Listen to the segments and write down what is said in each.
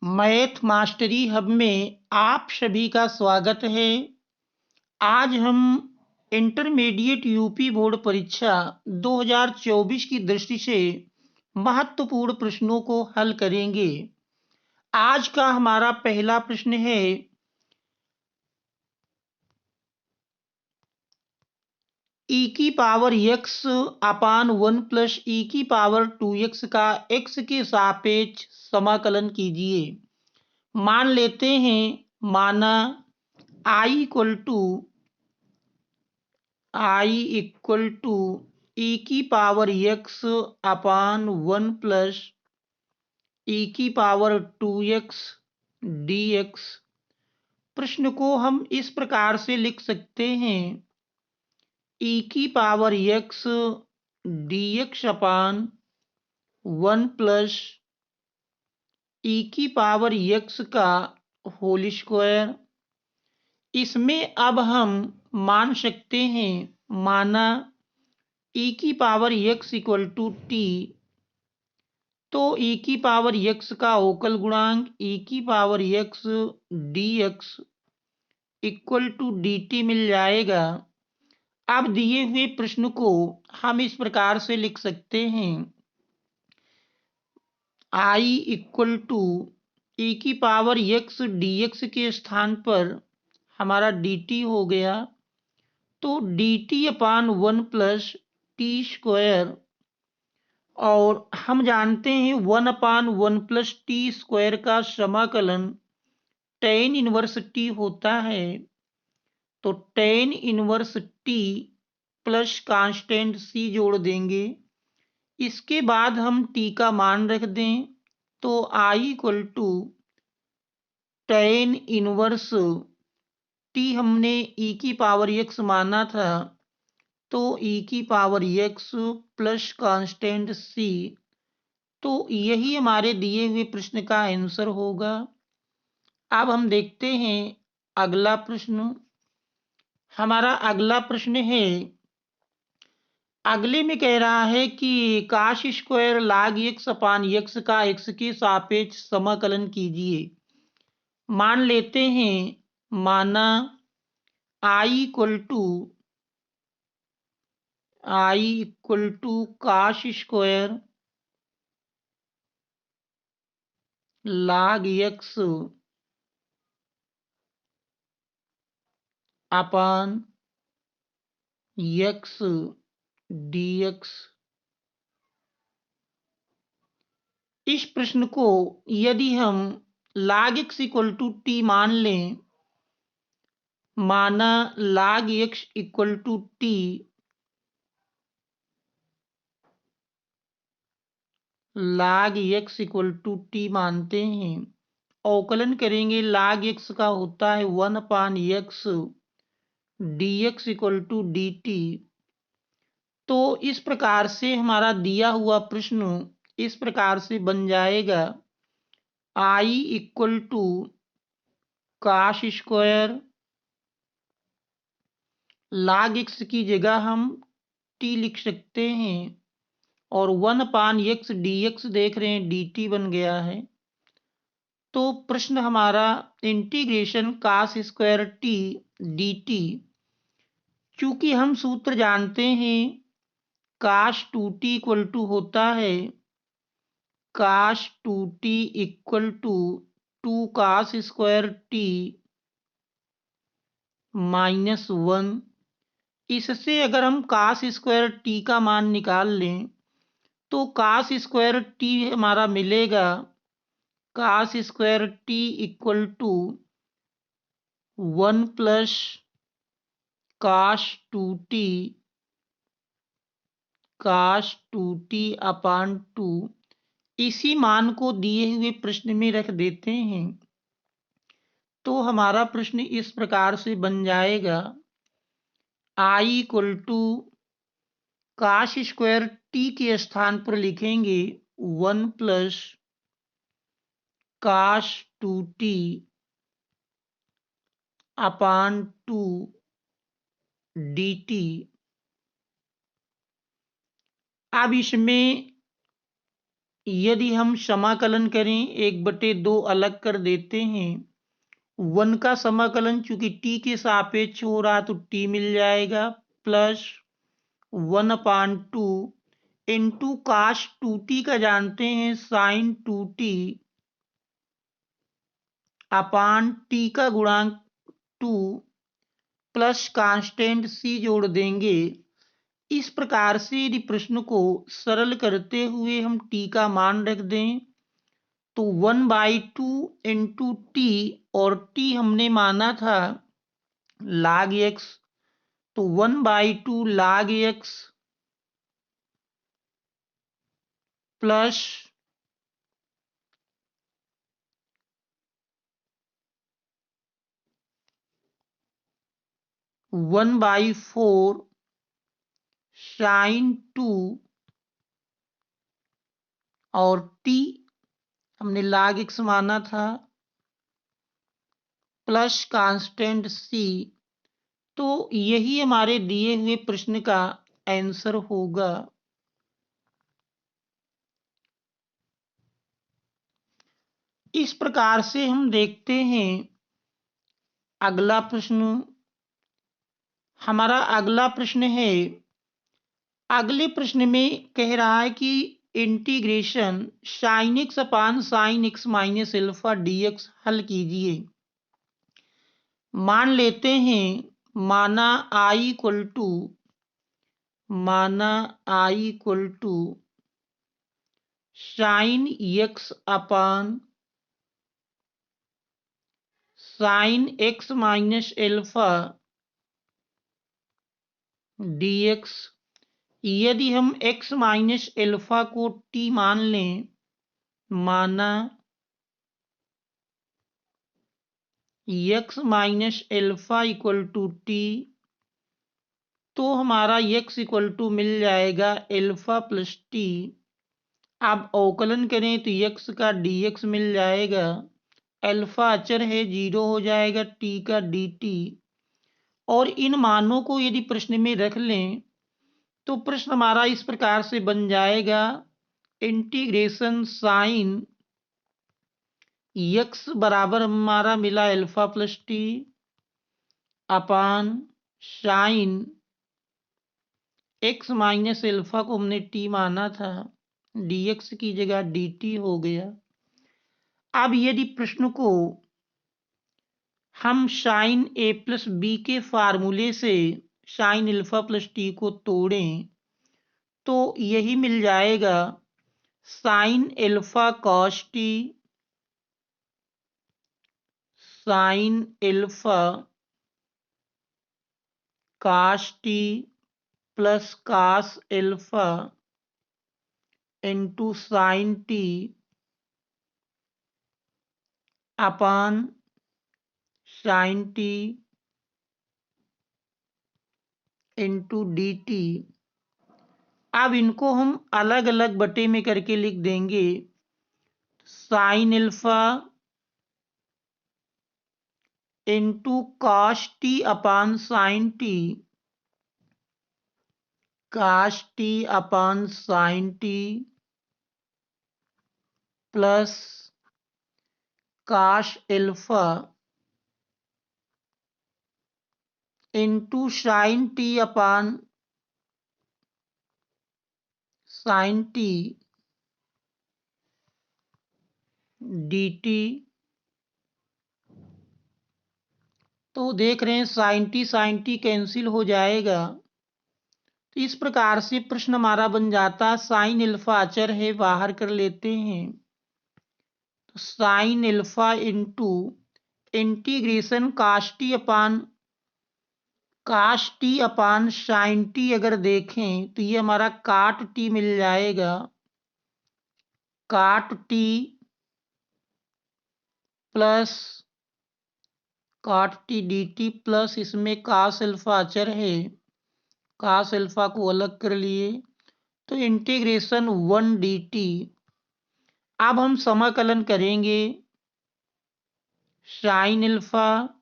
Math mastery hub में आप सभी का स्वागत है। आज हम इंटरमीडिएट यूपी बोर्ड परीक्षा 2024 की दृष्टि से महत्वपूर्ण प्रश्नों को हल करेंगे। आज का हमारा पहला प्रश्न है, e की पावर x अपान 1 प्लस e की पावर 2x का x के सापेक्ष समाकलन कीजिए। मान लेते हैं, माना i इक्वल टू e की पावर x अपान 1 प्लस e की पावर 2x dx। प्रश्न को हम इस प्रकार से लिख सकते हैं, e की power x dx upon 1 plus e की पावर x का होल स्क्वायर। इसमें अब हम मान सकते हैं, माना e की power x equal to T, तो e की पावर x का अवकल गुणांक e की power x dx equal to dt मिल जाएगा। अब दिए हुए प्रश्न को हम इस प्रकार से लिख सकते हैं, i इक्वल टू e की पावर x dx के स्थान पर हमारा dt हो गया, तो dt अपान 1 प्लस टी स्क्वायर, और हम जानते हैं 1 अपान 1 प्लस टी स्क्वायर का समाकलन tan इनवर्स टी होता है। तो tan inverse T plus constant c जोड़ देंगे। इसके बाद हम t का मान रख दें, तो i equal to tan inverse t हमने e की पावर x माना था, तो e की power x plus constant c, तो यही हमारे दिए हुए प्रश्न का आंसर होगा। अब हम देखते हैं अगला प्रश्न। हमारा अगला प्रश्न है, अगले में कह रहा है कि काश square log x upon x का x के सापेक्ष समाकलन कीजिए। मान लेते हैं, माना i equal to cos square log x upon x dx। इस प्रश्न को यदि हम log x equal to t मान लें, माना log x equal to t, log x equal to t मानते हैं, अवकलन करेंगे, log x का होता है 1 upon x dx equal to dt। तो इस प्रकार से हमारा दिया हुआ प्रश्न इस प्रकार से बन जाएगा, i equal to cos square, log x की जगह हम t लिख सकते हैं, और 1 अपान x dx देख रहे हैं dt बन गया है। तो प्रश्न हमारा इंटीग्रेशन काश स्क्वायर t dt, चूंकि हम सूत्र जानते हैं काश 2t इक्वल टू होता है काश 2t इक्वल टू 2 काश स्क्वायर t माइनस 1। इससे अगर हम काश स्क्वायर t का मान निकाल लें, तो काश स्क्वायर t हमारा मिलेगा cos square t equal to 1 plus cos 2t अपान 2। इसी मान को दिए हुए प्रश्न में रख देते हैं, तो हमारा प्रश्न इस प्रकार से बन जाएगा, i equal to cos square t के स्थान पर लिखेंगे 1 प्लस काश 2t अपान 2 dt। अब इसमें यदि हम समाकलन करें 1/2 अलग कर देते हैं, 1 का समाकलन चूंकि टी के सापेक्ष हो रहा तो टी मिल जाएगा प्लस 1/2 इंटू काश 2t का जानते हैं साइन 2t अपान टी का गुणांक 2 प्लस कांस्टेंट c जोड़ देंगे। इस प्रकार से यदि प्रश्न को सरल करते हुए हम t का मान रख दें तो 1/2 इंटू टी, और t हमने माना था log x, तो 1/2 log x प्लस 1/4 साइन 2, और t हमने log x माना था प्लस कांस्टेंट c। तो यही हमारे दिए हुए प्रश्न का आंसर होगा। इस प्रकार से हम देखते हैं अगला प्रश्न। हमारा अगला प्रश्न है, अगले प्रश्न में कह रहा है कि integration sine X upon sine X minus alpha dx हल कीजिए। मान लेते हैं माना I equal to sine X upon sine X minus alpha dx. यदि हम x माइनस एल्फा को t मान लें, माना x minus alpha equal to T, तो हमारा x इक्वल टू मिल जाएगा एल्फा प्लस टी। अब अवकलन करें तो x का dx मिल जाएगा, एल्फा अचर है 0 हो जाएगा t का dt, और इन मानों को यदि प्रश्न में रख लें तो प्रश्न हमारा इस प्रकार से बन जाएगा इंटीग्रेशन साइन x बराबर हमारा मिला alpha plus T upon sign x minus alpha को हमने t माना था, dx की जगह dt हो गया। अब यदि प्रश्न को हम साइन a प्लस बी के फार्मूले से साइन एल्फा प्लस टी को तोड़ें तो यही मिल जाएगा sine alpha cos T sine alpha cos T plus cos alpha into sine T upon sine T into D T. अब इनको हम अलग अलग बटे में करके लिख देंगे, sine alpha into cos T upon sine T, cos T upon sine T plus cos alpha into sine T upon sine T D T. तो देख रहे हैं साइन टी कैंसिल हो जाएगा। तो इस प्रकार से प्रश्न हमारा बन जाता, साइन एल्फा अचर है बाहर कर लेते हैं, तो साइन एल्फा इंटू इंटीग्रेशन काश टी अपान साइन टी अगर देखें तो ये हमारा काट टी मिल जाएगा, काट टी प्लस काट टी डी टी प्लस इसमें कास एल्फा अचर है, कास एल्फा को अलग कर लिए, तो इंटीग्रेशन 1 डी टी। अब हम समाकलन करेंगे साइन एल्फा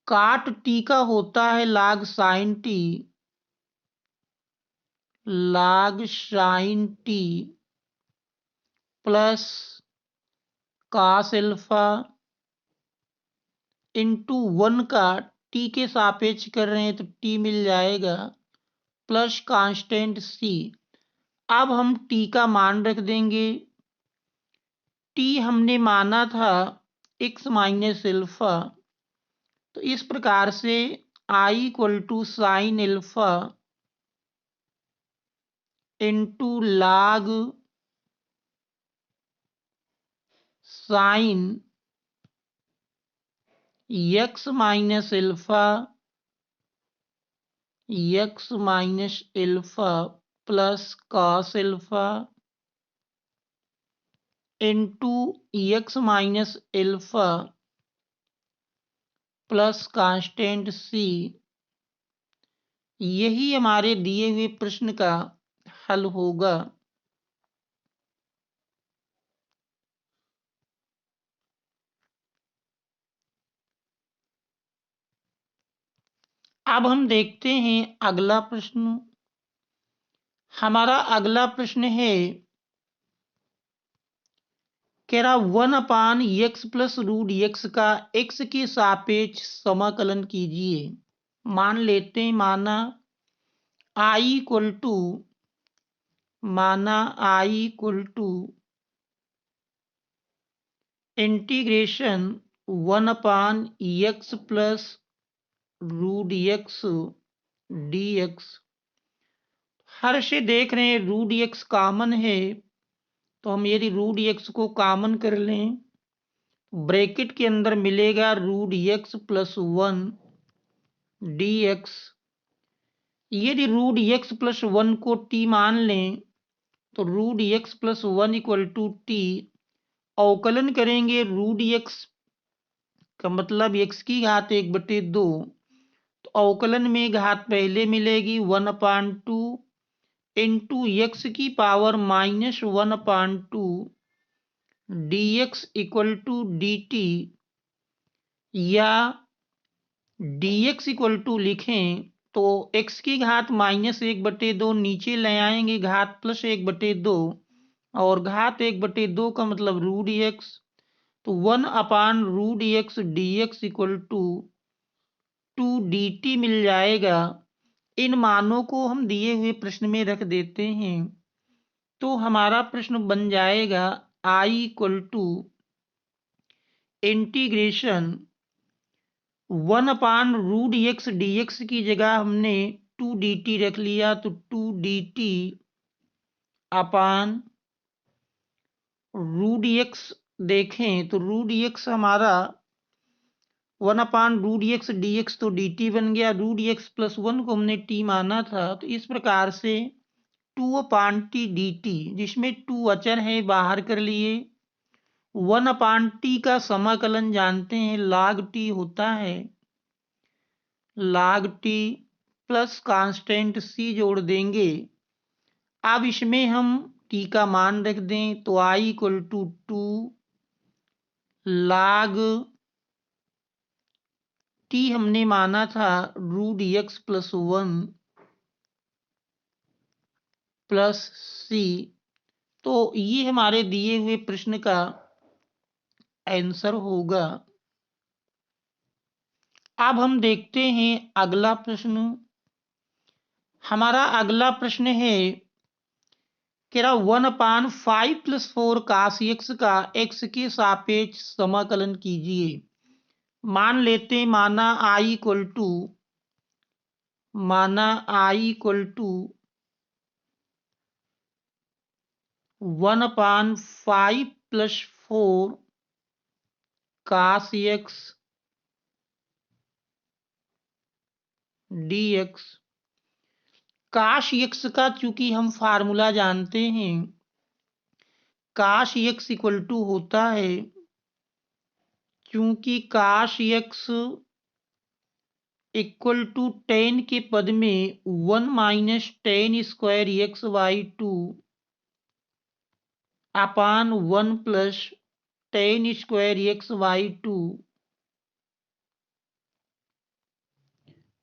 काट टी का होता है log sine t, log sin t plus cos alpha into 1 का टी के सापेक्ष कर रहे हैं तो टी मिल जाएगा प्लस कांस्टेंट सी। अब हम टी का मान रख देंगे। टी हमने माना था x माइनस अल्फा, तो इस प्रकार से I equal to sine alpha into log sine x minus alpha plus cos alpha into x minus alpha plus constant C. यही हमारे दिए हुए प्रश्न का हल होगा। अब हम देखते हैं अगला प्रश्न। हमारा अगला प्रश्न है कह रहा 1/x प्लस रूट x का x के सापेक्ष समाकलन कीजिए। मान लेते हैं I equal to integration 1/x plus root x dx। हर से देख रहे हैं रूट x कॉमन है, तो हम यदि रूट x को कॉमन कर लें ब्रैकेट के अंदर मिलेगा रूट x प्लस 1 dx। यदि रूट x प्लस 1 को t मान लें तो root x plus 1 equal to t। अवकलन करेंगे रूट x का मतलब x की घात 1/2, तो अवकलन में घात पहले मिलेगी 1/2 इंटू एक्स की power -1/2 dx equal to dt, या dx इक्वल टू लिखें तो x की घात -1/2 नीचे ले आएंगे घात +1/2 और घात 1/2 का मतलब रूट x, तो 1/√x dx equal to 2 dt मिल जाएगा। इन मानों को हम दिए हुए प्रश्न में रख देते हैं तो हमारा प्रश्न बन जाएगा I equal to integration 1/√x dx की जगह हमने 2 dt रख लिया, तो 2 dt अपान रूट एक्स देखें तो रूट एक्स हमारा 1/√x dx तो dt बन गया। रूट एक्स प्लस 1 को हमने t माना था, तो इस प्रकार से 2/t dt, जिसमें 2 अचर है बाहर कर लिए। 1/t का समाकलन जानते हैं log t होता है, log t plus constant c जोड़ देंगे। अब इसमें हम t का मान रख दें तो i equal to 2 log t हमने माना था root x plus 1 plus C. तो ये हमारे दिए हुए प्रश्न का आंसर होगा। अब हम देखते हैं अगला प्रश्न। हमारा अगला प्रश्न है कि 1/5 + 4 cos x का x के सापेक्ष समाकलन कीजिए। मान लेते हैं I equal to 1/5 + 4 cos x dx। cos x का चूंकि हम फार्मूला जानते हैं, cos x इक्वल टू होता है, क्योंकि cos x equal to tan के पद में 1 - tan square x/2 upon 1 + tan square x/2।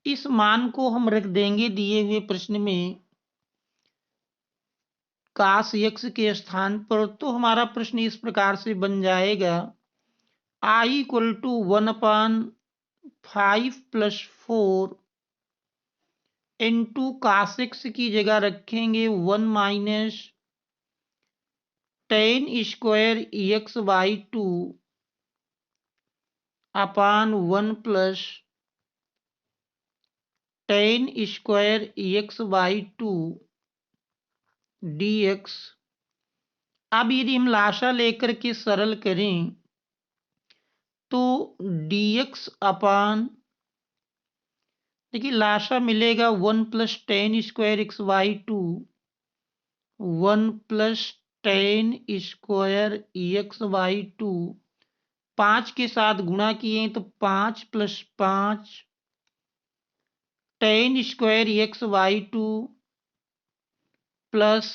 इस मान को हम रख देंगे दिए हुए प्रश्न में काश यक्स के स्थान पर, तो हमारा प्रश्न इस प्रकार से बन जाएगा I equal to 1/5 + 4 into cos x की जगह रखेंगे 1 minus tan square x/2 upon 1 plus tan square x/2 dx। अब यदि हम लाशा लेकर के सरल करें तो dx अपान, देखिए लाशा मिलेगा 1 plus tan square x/2 1 plus tan square x/2 5 के साथ गुणा किए तो 5 + 5 tan square x/2 plus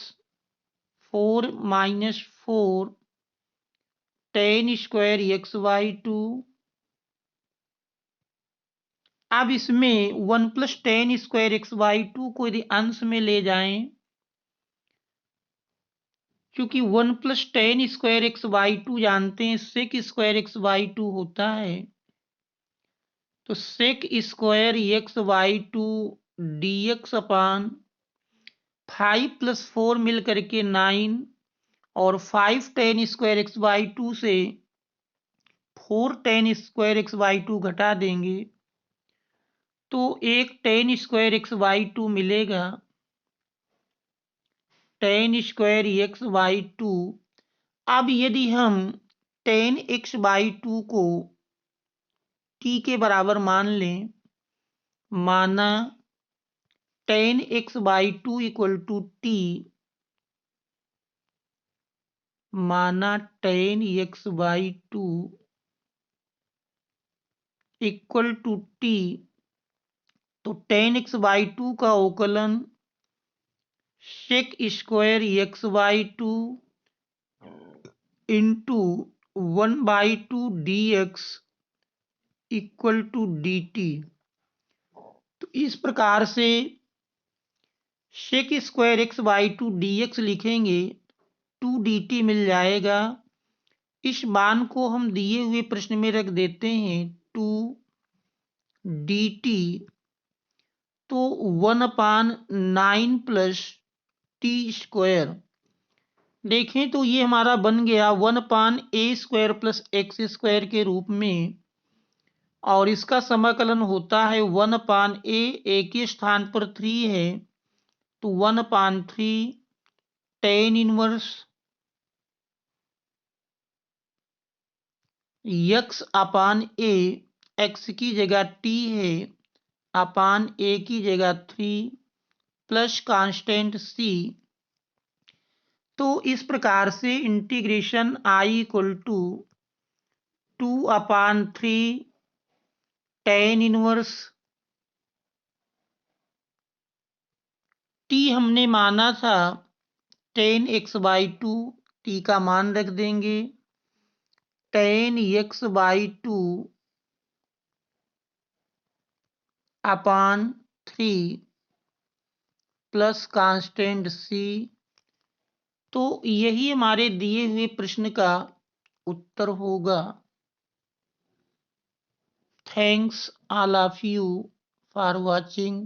4 minus 4 tan square x/2। अब इसमें 1 प्लस tan स्क्वायर x/2 को यदि अंश में ले जाएं, क्योंकि 1 प्लस tan स्क्वायर x/2 जानते हैं sec स्क्वायर x/2 होता है, तो sec स्क्वायर x/2 dx अपान 5 + 4 मिल करके 9 और 5 tan स्क्वायर x/2 से 4 tan स्क्वायर x/2 घटा देंगे तो एक tan स्क्वायर x/2 मिलेगा। tan square x/2। अब यदि हम tan x/2 को t के बराबर मान लें, माना tan x/2 equal to t, माना tan x/2 equal to t, तो tan x/2 का अवकलन sec square x/2 into 1/2 dx equal to dt। तो इस प्रकार से sec स्क्वायर x/2 dx लिखेंगे, 2 dt मिल जाएगा। इस मान को हम दिए हुए प्रश्न में रख देते हैं 2 dt, तो 1/9 प्लस t स्क्वायर, देखें तो ये हमारा बन गया 1/a² प्लस x² के रूप में, और इसका समाकलन होता है 1/a, a के स्थान पर 3 है तो 1/3 tan inverse x upon a, x की जगह t है अपान a की जगह 3 प्लस कांस्टेंट c। तो इस प्रकार से integration I equal to 2/3 tan inverse t हमने माना था tan x/2, t का मान रख देंगे tan x/2 अपान 3 प्लस कांस्टेंट c। तो यही हमारे दिए हुए प्रश्न का उत्तर होगा। Thanks all of you for watching.